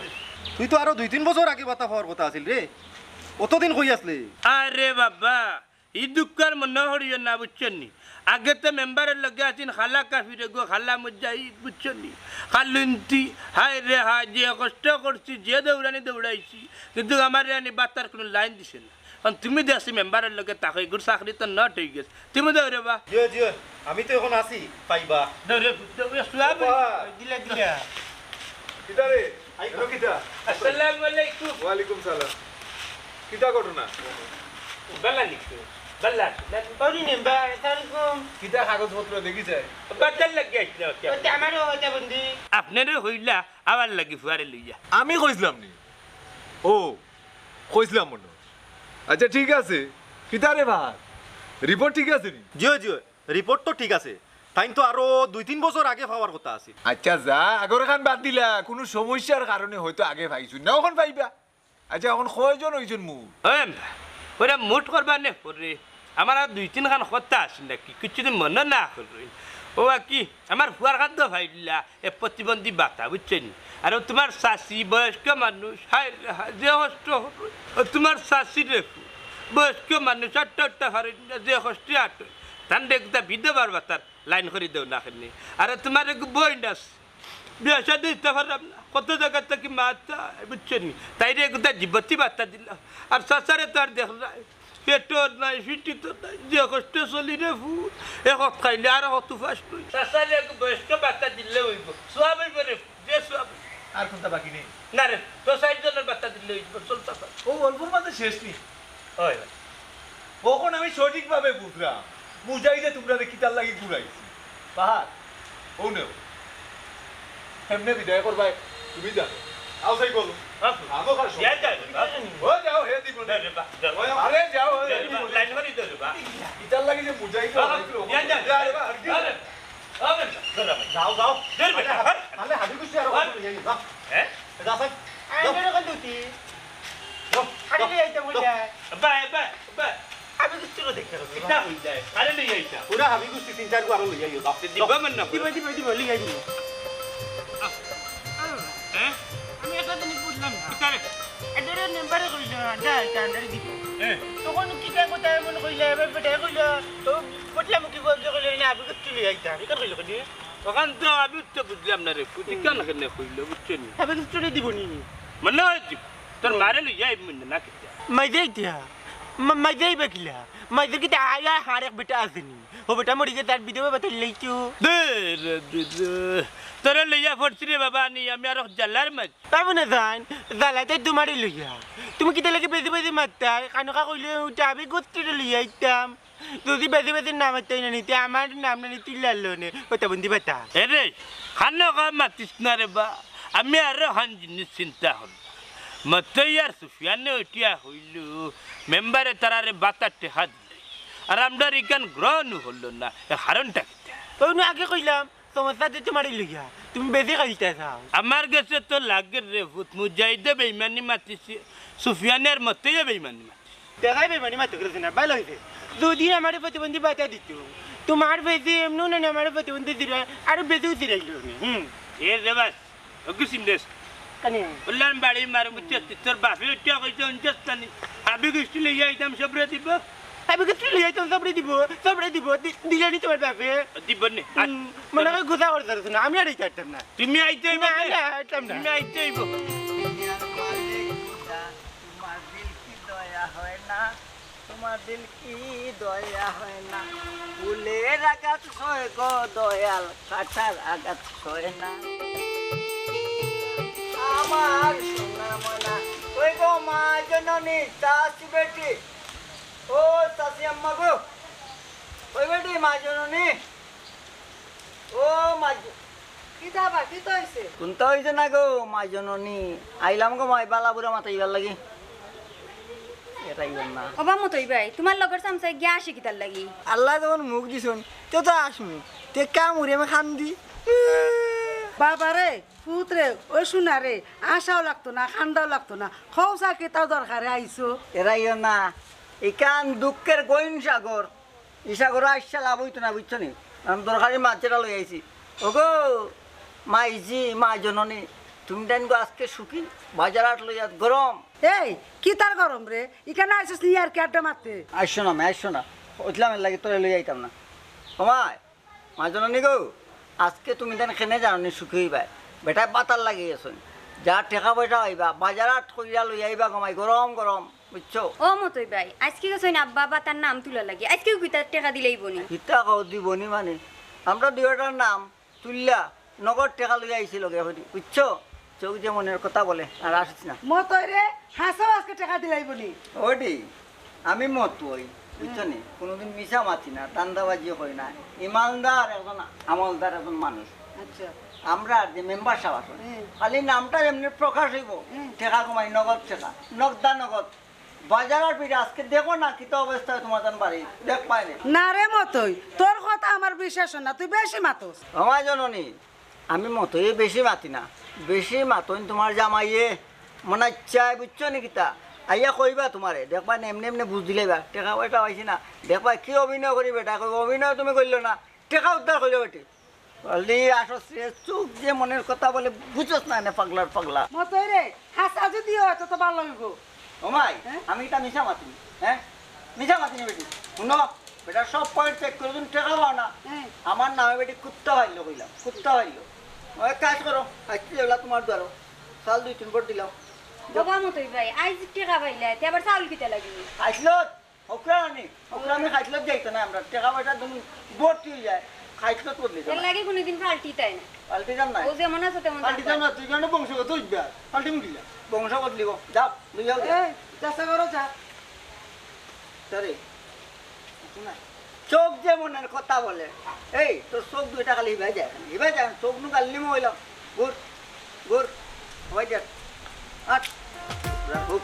G: তুই তো আরো 2-3 বছর আগে বাতা হওয়ার কথা আছিল রে অতদিন কই আসলি
A: আরে বাবা ই দুঃখের মনে হরিও না বুঝছেন নি আগে তো মেম্বারের লগে আছেন খালা কাফিরে গো খালা মুজাহিদ বুঝছেন নি খালুন্তি হাই রে হাই যে কষ্ট করছি যে দৌড়াইছি কিন্তু আমার রানি বাতার কোনো লাইন দিছে না কারণ তুমি দেখছি মেম্বারের লগে তাকে গুড় চাকরি তো নট হয়ে গেছে তুমি দৌড়ে বা
G: জিও জিও আমি তো এখন আছি পাইবা
A: দৌড়ে শুয়াবে
B: দিলা দিলা
H: কিতা রে আইলো কিতা
A: আসসালামু আলাইকুম
H: ওয়ালাইকুম সালাম কিতা ঘটনা
A: বালা লিখো বালা
B: ওরি নে বা সালাম
H: কিতা কাগজপত্র দেখি যায়
A: বাতাল লাগে আসলে
B: ওতে আমারও হতা বন্ধি
A: আপনারও হইলা আবার লাগি ফুয়ারে লইয়া
H: আমি কইছিলাম নি ও কইছিলাম মনে আচ্ছা ঠিক আছে কিতা রে ভাই রিপোর্ট ঠিক আছে নি
G: জিও জিও রিপোর্ট তো ঠিক আছে তাই তো আরো 2-3 বছর আগে পাওয়ার কথা আছে।
H: আচ্ছা যা আগর খান বাদ দিলা কোনো সমস্যার কারণে হয়তো আগে পাইছো না এখন পাইবা। আচ্ছা এখন কয়জন হইছেন মু?
A: ওরা মুঠ করবা নে পরে আমার আর 2-3 খান কথা আছে নাকি কিছু মনে না করবে ও কি আমার ফুয়ার খাদ্য ভাইলা এ প্রতিবন্ধী বাতা বুঝছেন আর তোমার শাশি বয়স্ক মানুষ হায় যে কষ্ট তোমার শাশি রেখু বয়স্ক মানুষ আটটা হারে যে কষ্ট আট তান দেখতা বিধবার বাতার লাইন করে দেও না খেলে আর তোমার এক বই নাস বিয়াসা দিতে পারলাম না কত জায়গা থেকে মাতা বুঝছেন তাইরে একদা জীবতী বার্তা দিলাম আর শাসারে তো আর দেখলাম পেটও নাই ফিটি তো নাই যে কষ্ট চলি রে ফু এক খাইলে আর কত ফাস্ট শাসারে এক বয়স্ক বার্তা দিলে হইব সোয়াবে রে যে সোয়াব
H: আর কোনটা বাকি নেই?
A: না রে তো 60 জনের বার্তা দিলে হইব চলতা
H: ও অল্পর মাঝে শেষ নি।
A: হয়
H: কখন আমি সঠিকভাবে বুঝলাম বুঝাই যে তোমরা কিতার লাগি ঘুরাইছি পাহাড় ও নেও এমনি বিদায় করবাই তুমি জানো
G: আও যাই বলো
H: আমো খাস
A: যাই যাই
H: ও যাও হে দিব না আরে যাও
A: লাইন করে দে বা
H: কিতার লাগি যে বুঝাই তো
A: যাই যাই আরে আরে
G: যাও যাও
A: দের বেটা
G: তাহলে হাবি কুছি আর কত লই যাই
A: হ্যাঁ
G: যা যাই
B: আইনের কোন দুটি হাড়ি আইতে বলে
A: বাই বাই বাই
B: আমি কিছু দেখতে
A: না হই যায় আরে লই আইতা
G: পুরা হাবি কুছি 3-4 গো আর লই যাই যাও
A: দিবা মান না
B: দিব লিয়ে আইবি
A: হ্যাঁ
B: আমি একটা জিনিস বুঝলাম না
A: তারে
B: এটারে নাম্বারে কইল যা টান্ডারে দিব
A: হ্যাঁ
B: তখন কি কে কথা মনে কইলে এবার বেটা কইল তো বটলাম কি বলতে কইলে না আমি কিছু লিয়ে আইতা এটা কইল কদি
A: তখন তো আমি তো বুঝলাম না রে ফুটি কেন কেন কইলো বুঝছেন
B: আমি কিছু দিবনি
A: মনে হয় তোর মারে লই যাই মনে না কি
B: মাইদে দিয়া মাইদে বেকিলা মাইদে কি আয়া হারেক বেটা আসেনি ও বেটা মরি গে তার বিধবা বাতাই লইছো
A: তোরা লইয়া পড়ছি রে বাবা নি আমি আর জাল্লার মাছ
B: পাবো না জান জালাতে তোমারই লইয়া তুমি কিতা লাগে বেশি বেশি মারতা কানুকা কইলে ওটা আমি গোত্রীরে লইয়া আইতাম যদি বেশি বেশি নাম আইতাই না নিতে আমার নাম না নিতে লালো নে ওটা বন্দি বাতা
A: এরে খানো কা মাতিস না রে বা আমি আর হান জিনিস চিন্তা হল মতো ইয়ার সুফিয়ানে উঠিয়া হইল মেম্বারে তারারে বাতাতে হাত দিলে আর আমরা ইকান গ্রহণ হলো না কারণটা কি
B: ওই আগে কইলাম তোমার সাথে তোমারই লইয়া তুমি বেশি খাইতে চাও
A: আমার কাছে তো লাগে রে ভূত মুজাহিদে বেইমানি মাতিছে সুফিয়ানের মতোই বেইমানি মাতিছে
B: দেখাই বেমানি মাত্র করেছে না ভালো হয়েছে যদি আমার প্রতিবন্ধী বাতা দিত তোমার বেশি এমন না আমার প্রতিবন্ধী দিল আর বেশি দিলাইল
A: এ রে বাস অগুসিম দেশ
B: কানে
A: উল্লান বাড়ি মারু মুচ্ছে তোর বাপে উঠিয়া কইছে অঞ্চস্তানি আবি গিষ্টি লইয়া আইতাম সবরে দিব
B: আমি কিছু লইয়া তো সবরে দিব দিলানি তোমার বাপে
A: দিব নে
B: মনে হয় গুছা করতে না আমি আর এইটা আইতাম না
A: তুমি আইতেই
B: না না আইতাম না
A: তুমি আইতেই
E: তোমার দিল কি দয়া হয় না তোমার দিল কি দয়া হয় না ফুলের আঘাত সয় গো দয়াল কাঁঠার আঘাত সয় না আমার সোনা মনা ওই গো মা জননী চাষি বেটি ও চাষি আম্মা গো ওই বেটি মা জননী ও মা
D: কি যাবা কি তো হইছে
E: কোনটা হয়েছে না গো মা জননী আইলাম গো মাই বালা বুড়া মাথা ইবার লাগি এটাইবার না
C: অবা মতই ভাই তোমার লগর চামচাই গিয়া আসি কিতার লাগি
E: আল্লাহ যখন মুখ দিছুন তো তো আসমু তে কাম উড়ে আমি খান্দি
D: বাবা রে পুত রে ওই শুনা রে আশাও লাগতো না খান্দাও লাগতো না খৌসা কে তাও দরকারে আইসো
E: এরাইও না ইকান দুঃখের গইন সাগর ই সাগর আসছে লাভ হইতো না বুঝছো নি আমি দরকারি মাছেরা লই আইছি ওগো মাইজি মা জননী তুমি দেন গো আজকে সুখী বাজার হাট লইয়া গরম
D: এই কি তার গরম রে ইখানে আইসিস নি আর কি আড্ডা মারতে
E: আসছো না আসছো না উঠলাম এর লাগে তোরে লই আইতাম না তোমায় মা জননী গো আজকে তুমি দেন খেনে জানি সুখী হইবা বেটা বাতার লাগিয়ে আছো যা টেকা পয়সা হইবা বাজার হাট কইরা লই আইবা গমাই গরম গরম বুঝছো
C: ও মতই ভাই আজকে গেছ আব্বা বা তার নাম তুলা লাগি আজকেও কিতার টাকা দিলেই বনি
E: হিতা কও দিবনি মানে আমরা দুইটার নাম তুললা নগদ টেকা লই আইছিল গে হরি বুঝছো চোখ যে মনের কথা বলে আর আসিস না
D: মতই রে হাসাও আজকে টাকা দিলাইব নি
E: ওডি আমি মত ওই বুঝছো নি কোনোদিন মিশা মাছি না দান্দাবাজি করি না ইমানদার একজন আমলদার একজন মানুষ
D: আচ্ছা
E: আমরা যে মেম্বার সাহেব আছো খালি নামটা এমনি প্রকাশ হইব টেকা কমাই নগদ টেকা নগদা নগদ বাজার আর পিঠা আজকে দেখো না কিতা অবস্থা তোমার তান বাড়ি দেখ পাইনি
D: না রে মতই তোর কথা আমার বিশ্বাস হয় না তুই বেশি মাতস
E: আমার জননী আমি মতই বেশি মাতি না বেশি মাতন তোমার জামাইয়ে মনে চাই বুঝছো নি কিতা আইয়া কইবা তোমারে দেখবা এমনি এমনি বুঝ দিলেবা টেকা পয়সা পাইছি না দেখবা কি অভিনয় করি বেটা কই অভিনয় তুমি করলো না টেকা উদ্ধার করলো বেটি বলি আসো চুপ যে মনের কথা বলে বুঝোস না এনে পাগলার পাগলা
D: মতই রে হাসা যদি হয় তো ভালো হইব
E: ওমাই আমি এটা মিশা মাতিনি হ্যাঁ মিশা মাতিনি বেটি শুনো বেটা সব পয়েন্ট চেক করে তুমি টেকা পাও না আমার নামে বেটি কুত্তা পাইলো কইলাম কুত্তা পাইলো ওই কাজ করো আজকে এগুলা তোমার দ্বারো চাল 2-3 পট দিলাম
C: বাবা মতই ভাই আইজ টাকা পাইলে তে আবার চাউল কিতা লাগবে
E: খাইছিল হকরা আনি হকরা আমি খাইছিল যাইতো না আমরা টাকা পয়সা তুমি ভর্তি হয়ে যায় খাইছিল তো বদলি
C: এর লাগে কোনোদিন পাল্টি তাই না
E: পাল্টি যান না
C: ও যেমন আছে তেমন
E: পাল্টি যান না তুই কেন বংশগত উঠবে পাল্টি মুড়িলা বংশ বদলিব যাও দুই যাও
D: এই চেষ্টা করো যা
E: সরি চোখ যে মনের কথা বলে এই তোর চোখ দুইটা খালি হিবাই যায় চোখ নু গালি মহিলাম গুড় গুড় হয়ে যাক আট খুব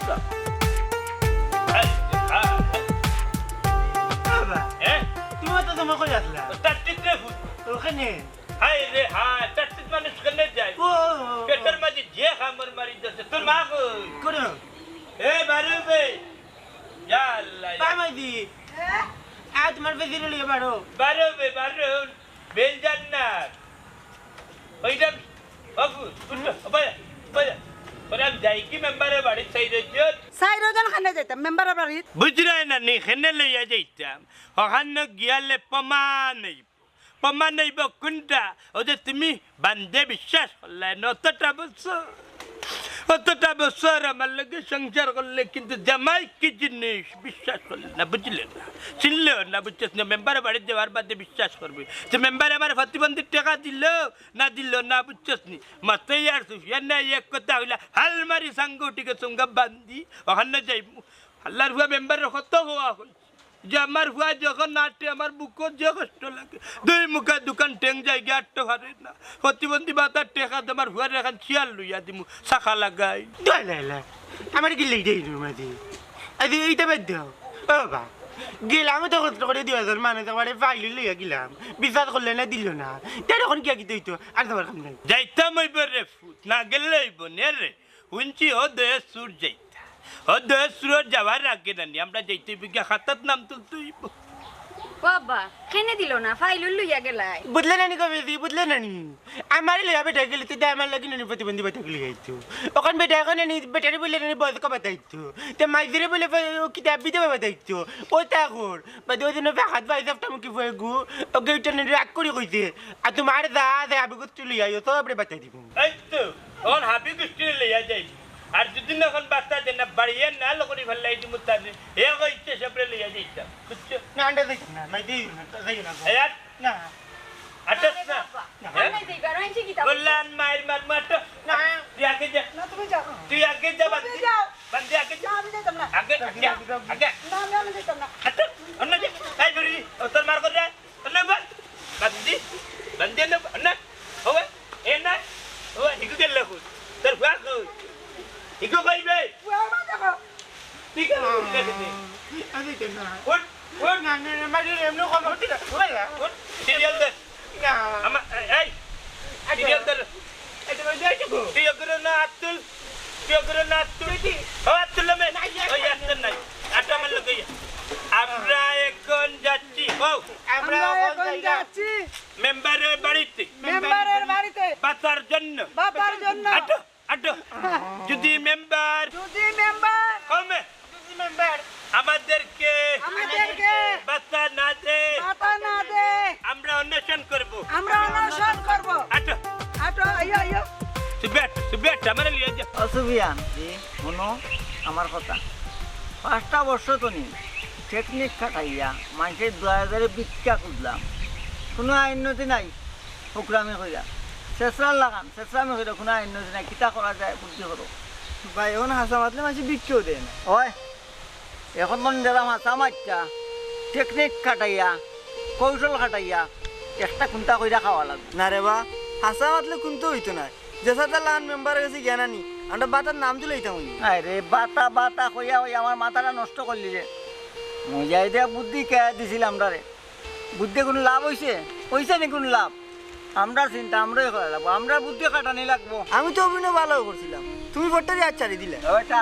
B: বাবা
A: হ্যাঁ
B: তুমি তো তোমার কই আসলা
A: তাত্তিত রে ফুট
B: ওখানে
A: হাই রে হ্যাঁ তাত্তিত মানুষ কেনে যায়
B: ও
A: পেটের মাঝে যে খামর মারি যাচ্ছে তোর মা কই
B: করো
A: এ বারু বে ইয়া আল্লাহ
B: পামাই দি আজ তোমার বেশি লিয়ে বাড়ো
A: বারু বেল জান্নাত ওইটা বাবু শুনলো ভাই ভাই পরে আমি যাই কি মেম্বারের বাড়ি চাই রয়েছে
D: চাই রোজন খানে যাইতাম মেম্বারের বাড়িত
A: বুঝরাই না নি খেনে লইয়া যাইতাম ওখানে গিয়ালে প্রমাণ নেইব কোনটা ও যে তুমি বান্ধে বিশ্বাস করলে অতটা বছর আমার লগে সংসার করলে কিন্তু জামাই কি জিনিস বিশ্বাস করলে না বুঝলে না চিনলেও না বুঝছিস না মেম্বারের বাড়ি যাওয়ার বাদে বিশ্বাস করবে যে মেম্বার আমার প্রতিবন্ধীর টাকা দিল না বুঝছিস নি মতে আর সুফিয়ান না এক কথা হইলা হালমারি সাঙ্গুটিকে সঙ্গে বান্ধি ওখানে যাইব আল্লাহর হুয়া মেম্বারের কত হওয়া হয়েছে যে আমার হুয়া যখন নাটে আমার বুকত যে কষ্ট লাগে দুই মুখা দোকান টেং জায়গা আটতে পারে না প্রতিবন্ধী বাতার টেকা আমার হুয়ার এখন চিয়াল লইয়া দিমু শাখা লাগাই
B: লাইলা আমার কি লেই দেই মাঝে আজ এইটা বাদ দাও ও বাবা গেলাম তো কত করে 2000 মানে তোমারে ফাইল লইয়া গেলাম বিশ্বাস করলে না দিল না তার এখন কি কি হইতো আর তোমার কাম নাই
A: যাইতাম হইব রে ফুট না গেলে হইব নে রে উঞ্চি ও দেশ সুর যাইতা ও দেশ সুর যাওয়ার আগে নানি আমরা যাইতে বিজ্ঞা খাতার নাম তুলতে হইব
C: বাবা কেনে দিল না ফাইল লইয়া গেলাই
B: বুঝলে নানি কবে দি বুঝলে নানি আমার লইয়া বেটা গেলে তুই আমার লাগি নানি প্রতিবন্ধী বেটা গেলে যাইতো ওখান বেটা এখন নানি বেটারে বলে নানি বয়স কবা দাইতো তে মাইজরে বলে কিতাব বিতে বাবা দাইতো ও তাকর বাদ ওই দিন হাত বাই সপ্তাহ মুখি ফয়ে গু ও গেইটা নানি রাগ করে কইছে আর তোমার দা দে আবি গুত চলে আইও তো আপনি বাচ্চা দিব
A: এই তো ওর হাবি গুষ্টি লইয়া যাই আর যদি না এখন বাচ্চা দেন না বাড়িয়ে না লগরি ফেলাই দিমু তানে এ কইছে সবরে লইয়া যাইতাম বুঝছো
B: না আন্ডা দেখ না মাই দি না যাই না
A: আয়াত
B: না
A: আটাস না
C: আমি যাইবার আইছি কিতা
A: বললাম মায়ের মার মাটো
B: না
A: তুই আগে যা
D: না তুমি যাও
A: তুই আগে যা বান্দি
D: যাও।
A: বান্দি আগে যা
D: আমি যাইতাম না
A: আগে আগে
D: না আমি যাইতাম না
A: আটা অন্য যা এই বড়ি ও তোর মার করে অন্য বান্দি না অন্য হবে এ না ও হিকু গেল কো তোর ফাক হিকু কইবে
D: বাবা দেখো
A: ঠিক আছে
B: আমি তো না
A: ওট ওট
B: না না মাই দি এমন কম হতি না বলা
A: ওট সিরিয়াল দে
B: না
A: আমা এই সিরিয়াল দে
B: এটা মাই যাই তো
A: তুই করে না আতুল ও আতুল মে ওই আতুল নাই আটা মাল লগে আমরা এখন যাচ্ছি ও
B: আমরা
D: এখন যাচ্ছি
A: মেম্বারের বাড়িতে
D: মেম্বারের বাড়িতে
A: বাতার জন্য
D: বাবার জন্য
A: আটো যদি মেম্বার কমে
B: মেম্বার
A: আমাদেরকে বাতা না দে আমরা অন্বেষণ করব
D: আমরা অনশন করব
A: আটো
D: আটো আইও আইও
A: সুবেট আমার লিয়ে যা
E: অসুবিয়ান শোনো আমার কথা 5টা বর্ষ তো নি টেকনিক খাটাইয়া মানুষের 2000 ভিক্ষা করলাম কোনো আইনতি নাই হুকরামি কইরা শেষরার লাগান শেষরামি কইরা কোনো আইনতি নাই কিতা করা যায় বুদ্ধি করো
B: ভাই এখন হাসা মাতলে মাঝে বিক্রিও দেন
E: ওই এখন মন দিলাম হাসা মারটা টেকনিক খাটাইয়া কৌশল খাটাইয়া একটা কুন্তা কইরা খাওয়া লাগবে
B: না রে বা হাসা মাতলে কিন্তু হইতো না যেসা লাগান মেম্বারের কাছে জ্ঞান আনি
E: আমরা বাতার নাম তুলেইতাম আরে বাতা বাতা কইয়া ওই আমার মাথাটা নষ্ট করলি রে মুজাই দিয়া বুদ্ধি কে দিছিলাম আমরা রে বুদ্ধি কোনো লাভ হইছে হইছে নি কোনো লাভ আমরা চিন্তা আমরাই করা লাগবো আমরা বুদ্ধি কাটানি লাগবো আমি তো অভিনয় ভালো করছিলাম তুমি ভোটটারি আর চারি দিলে ওটা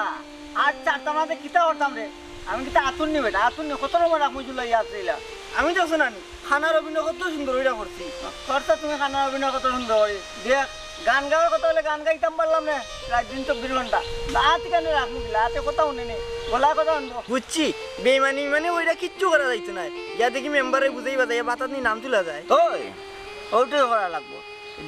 E: আর চারটার মাঝে কিতা করতাম রে আমি কিতা আতুন নি বেটা আতুন নি কত রকম রাখবো জুলাই আসছিলাম আমি তো শোনানি খানার অভিনয় কত সুন্দর ওইটা করছি খরচা তুমি খানার অভিনয় কত সুন্দর করি দেখ গান গাওয়ার কথা হলে গান গাইতাম পারলাম না রাত দিন 24 ঘন্টা রাত কেন রাখবো রাতে কোথাও নেই গলায় কথা আনবো বুঝছি বেমানি মানে ওইটা কিচ্ছু করা যাইতো না যা দেখি মেম্বারে বুঝাই বাজাই বাতার নিয়ে নাম তোলা যায় ওই ওইটাই করা লাগবো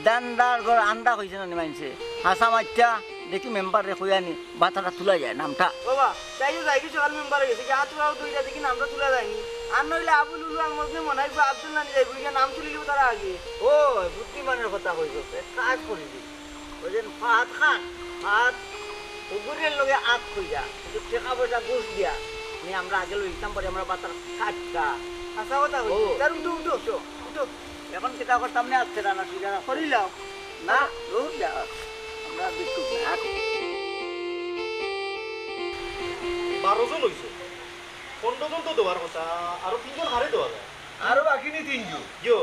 E: দান্দার ঘর আন্দা হয়েছে না মানছে হাসা মাচ্চা দেখি মেম্বারে কইয়ানি বাতাটা তোলা যায় নামটা বাবা তাই যাই কি সকাল মেম্বারে গেছে যা তোলাও দুইটা দেখি নামটা তোলা যায়নি আর নইলে আবুল উলু আমার মনে হয় আব্দুল নানি যাই বুঝিয়া নাম তুলি দিব তারা আগে ও বুদ্ধিমানের কথা কইছো কাজ করি দি ওই যে ফাত খান ফাত উগুরের লগে আত কইয়া টাকা পয়সা ঘুষ দিয়া নি আমরা আগে লইতাম পরে আমরা বাতার কাটটা আচ্ছা কথা কই তার উঠো উঠো উঠো এখন কিতা করতাম না আসছে না সুজা করিলাম না রোজ যা আমরা বিট্টু না
G: 12 জন হইছে 15 জন তো দেওয়ার কথা আরো 3 জন হারে দেওয়া যায়
H: আরো বাকি নি 3 জন
G: ইয়ো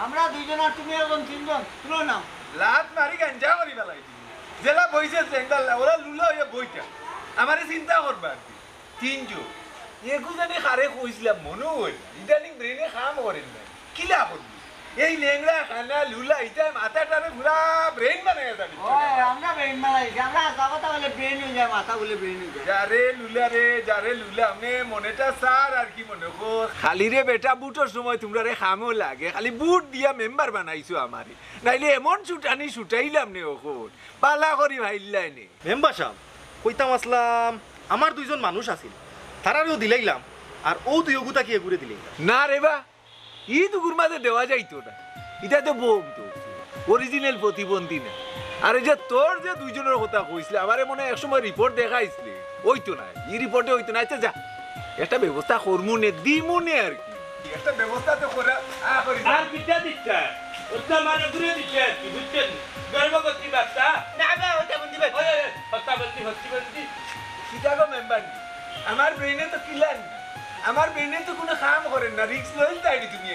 E: আমরা দুইজন আর তুমি একজন তিনজন তুলো না
H: লাত মারি গাঞ্জা করি বেলাই জেলা বইছে সেন্টার ওরা লুলা হইয়া বইটা আমারে চিন্তা করবা 3 জন এগু জানি খারে কইছিলাম মনে হইল ইদানিং ব্রেনে কাম করেন না কিলা করবি এই লেংড়া খানা লুলা ইটা মাথাটারে পুরা ব্রেন বানায় যাবি
E: ওই আমরা ব্রেন মারাই আমরা আসা কথা বলে ব্রেন হয়ে যায় মাথা বলে ব্রেন হয়ে যায়
H: যারে লুলা আমি মনেটা সার আর কি মনে কর খালি রে বেটা বুটোর সময় তোমরা রে খামও লাগে খালি বুট দিয়া মেম্বার বানাইছো আমারে নাইলে এমন ছুটানি ছুটাইলাম নে ওখন পালা করি ভাইলাই নে
G: মেম্বার সাহেব কইতাম আসলাম আমার দুইজন মানুষ আছিল তারারও দিলাইলাম আর ও দুই গুতা কি ঘুরে দিলাইলাম
H: না রে বা ই দুগুর মাঝে দেওয়া যাইতো না এটা তো বোম তো অরিজিনাল প্রতিবন্ধী না আর এই যে তোর যে দুইজনের কথা কইছিলে আমারে মনে হয় একসময় রিপোর্ট দেখাইছিলে ওই তো না এই রিপোর্টে হইতো না আচ্ছা যা একটা ব্যবস্থা করমু নে দিমু নে আর কি একটা ব্যবস্থা তো করে
A: আর কিটা দিচ্ছা ওটা মানে ঘুরে দিচ্ছে কি বুঝছেন গর্ভবতী বাচ্চা
B: না না ওটা বন্দি বাচ্চা
A: হত্যা বন্দি
H: চিটাগো মেম্বার আমার ব্রেনে তো কিলান আমার ব্রেনে তো কোনো কাম করেন না রিস্ক লইল তাইনি তুমি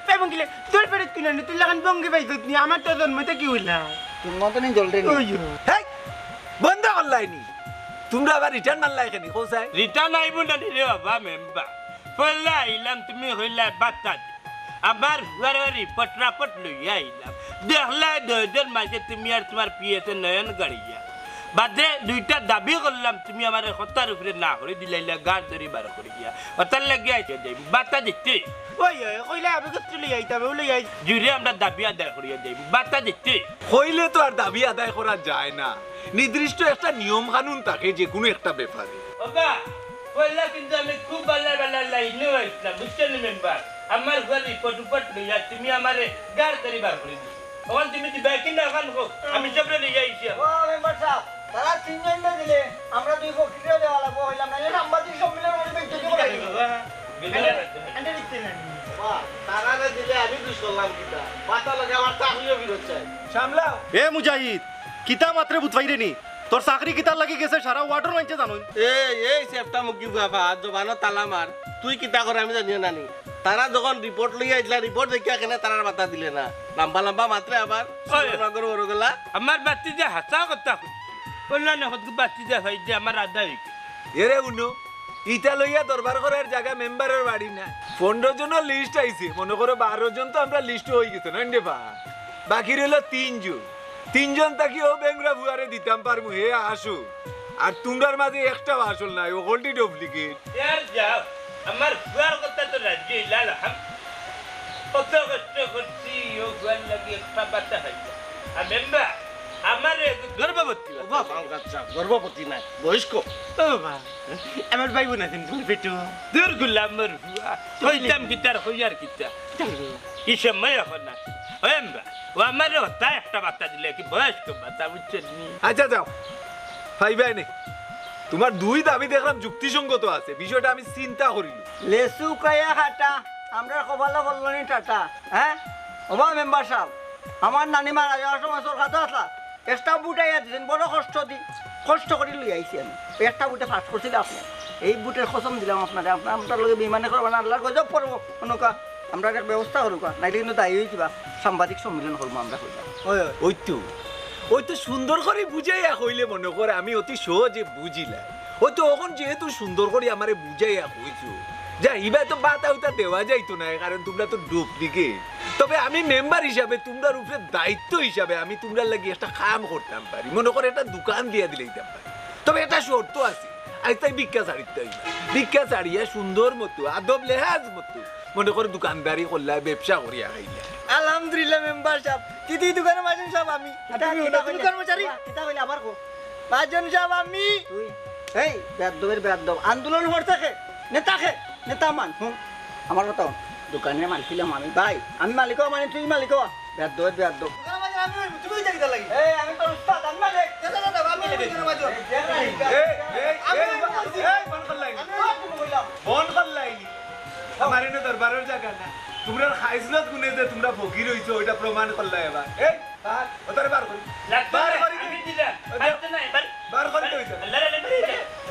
B: পেমন কিলে তোর পেরে কিলে নি তুই লাগান বঙ্গে পাইছত নি আমার তো জন্মতে কি হইলা
E: তুমি মতনই জলরে নি
H: হেই বন্ধ করলাইনি তোমরা আবার রিটার্ন মারলাই কেন কোসাই
A: রিটার্ন আইব না রে বাবা মেম্বার পয়লা আইলাম তুমি হইলা বাচ্চা আবার রিপোর্ট রাপোর্ট লইয়া আইলাম দেখলা দুইজন মাঝে তুমি আর তোমার পিএতে নয়ন গাড়িয়া বাদে দুইটা দাবি করলাম তুমি আমার হত্যার উপরে না করে দিলাইলা গাছ ধরে বার করে গিয়া হত্যার লাগে আইতে যাই বাতা দিতে
B: ওই কইলা আমি কত লই আইতা বলে আই
A: জুড়ে আমরা দাবি আদায় করিয়া যাই বাতা দিতে
H: হইলে তো আর দাবি আদায় করা যায় না নির্দিষ্ট একটা নিয়ম কানুন থাকে যে কোনো একটা ব্যাপারে
A: বাবা পয়লা কিন্তু আমি খুব ভালো লাইনে হয়েছিলাম বুঝছেন মেম্বার আমার ঘর রিপোর্ট লইয়া তুমি আমার গাছ ধরে বার করে দিচ্ছ ওখান তুমি দিবা কিনা ওখান হোক আমি সবরে নিয়ে যাইছি
E: ও মেম্বার সাহেব তারা তিনজন না দিলে আমরা দুই পক্ষে দেওয়া লাগবো হইলাম না সাংবাদিক সম্মেলন করে বেঁচে দিব
B: আন্ডার দিতে না
F: তারা দিলে আমি দুষ করলাম কিটা বাতা লাগে আমার চাকরিও বিরোধ চাই
H: সামলাও
G: এ মুজাহিদ কিতা মাত্রে বুঝাইরে নি তোর চাকরি কিতার লাগি গেছে সারা ওয়াটার মানছে জানো
F: এই সেফটা মুকি বাবা জবানো তালা মার তুই কিতা করে আমি জানিও নানি তারা যখন রিপোর্ট লইয়া আইলা রিপোর্ট দেখিয়া কেন তারার বাতা দিলে না লম্বা লম্বা মাত্রে আবার নগর বড়গলা
A: আমার বাতি যে হাসা কথা বললা না হত বাতি যে হয় যে আমার আদায়
H: এরে উনো ইটা লইয়া দরবার করার জায়গা মেম্বারের বাড়ি না 15 জনের লিস্ট আইছে মনে করো 12 জন তো আমরা লিস্ট হয়ে গেছে না বা বাকি রইল 3 জন তাকি ও বেংরা বুয়ারে দিতাম পারমু হে আসু আর তোমরার মাঝে একটা আসল নাই ও গোল্ডি ডুপ্লিকেট
A: यार যাও আমার ফুয়ার কথা তো রাজি লাল হাম কত কষ্ট করছি ও গুয়ার লাগি একটা বাতা হয় আর মেম্বার আমার গর্ভবতী
F: গর্ভবতী নাই বয়স্ক
B: ও বাবা আমার ভাই বোন আছেন তোর পেটু
A: দূর গুলামর ফুয়া কইতাম গিটার হইয়ার কিতা কি সময় এখন না মেম্বার ও আমার হতা একটা বাতা দিলে কি বয়স্ক বাতা বুঝছেন
H: আচ্ছা যাও ফাইবাই নে তোমার দুই দাবি দেখলাম যুক্তিসঙ্গত আছে বিষয়টা আমি চিন্তা করিনি
E: লেসু কায়া হাটা আমরা কপালে বললনি টাটা হ্যাঁ ওবা মেম্বার সাহেব আমার নানি মারা যাওয়ার সময় তোর কথা আসলা একটা বুট আইয়া দিয়েছেন বড় কষ্ট করে লই আইছি আমি একটা বুটে ফার্স্ট করছিল আপনি এই বুটের কসম দিলাম আপনারা আপনার লগে বিমানে করবেন আল্লাহর গজব পড়বো অনুকা আমরা একটা ব্যবস্থা করুকা নাইলে কিন্তু দায়ী হইবা সাংবাদিক সম্মেলন করবো আমরা কইলাম
H: ওই তো সুন্দর করে বুঝাইয়া কইলে মনে করে আমি অতি সহজে বুঝিলাম ওই তো এখন যেহেতু সুন্দর করে আমারে বুঝাইয়া কইছো যা ইবা তো বাতা উতা দেওয়া যাইতো না কারণ তোমরা তো ডুপ্লিকেট তবে আমি মেম্বার হিসাবে তোমরার উপরে দায়িত্ব হিসাবে আমি তোমরার লাগি একটা কাম করতাম পারি মনে করে একটা দোকান দিয়ে দিলে দিতাম পারি তবে এটা শর্ত আছে আজ তাই ভিক্ষা ছাড়িতে হইবা ভিক্ষা ছাড়িয়া সুন্দর মতো আদব লেহাজ মতো মনে করে দোকানদারি করলা ব্যবসা করিয়া খাইলা
E: আলহামদুলিল্লাহ মেম্বার সাহেব দিদি দোকানের মাজন সাহেব আমি তুমি কর্মচারী এটা হইলে আবার কো মাজন সাহেব আমি তুই এই বেয়াদব আন্দোলন হর থাকে নেতা মান হুন আমার কথা দোকানের মালিক ছিলাম আমি ভাই আমি মালিক মানে তুই মালিক বেয়াদব তুমি যাইতা লাগি এই আমি তো উস্তাদ আমি মালিক আমি
H: বন করলাইনি আমার এনে দরবারের জায়গা না তোমরা খাইজলত গুনে যে তোমরা ফকির হইছো ওইটা প্রমাণ করলা এবার এই বার ওতরে বার করি বার করি
A: আমি দিলাম বাড়তে নাই
H: বার করি তো হইছো
A: আল্লাহ রে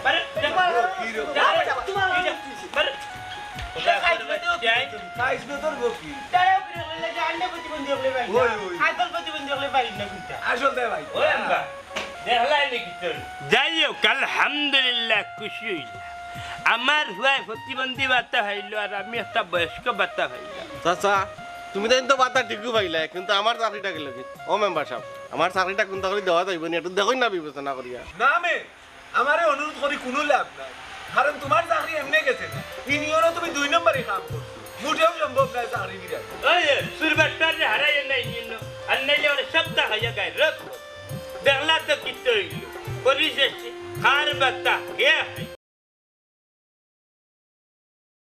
A: বারে বারে
H: খাইজলতর ফকির আসল দে ভাই
A: যাই হোক আলহামদুলিল্লাহ খুশি হইলাম আমার হুয়ায় প্রতিবন্ধী বার্তা হইল আর আমি একটা বয়স্ক বার্তা হইলাম
F: চাচা তুমি তো বাতা ঠিকই পাইলা কিন্তু আমার চাকরিটা গেল কি ও মেম্বার সাহেব আমার চাকরিটা কোনটা করে দেওয়া যাইব না একটু দেখুন না বিবেচনা করিয়া
H: না মে আমারে অনুরোধ করি কোনো লাভ নাই কারণ তোমার চাকরি এমনি গেছে না ইনিয়নও তুমি 2 নম্বরে কাম করছো মোটেও সম্ভব নয় চাকরি গিরা
A: ওই সুরবাটার হারাই নাই নিন আর নাইলে ওর সপ্তাহ হয়ে গায় রক দেখলা তো কিতো হইল পরিশেষে খার বার্তা কে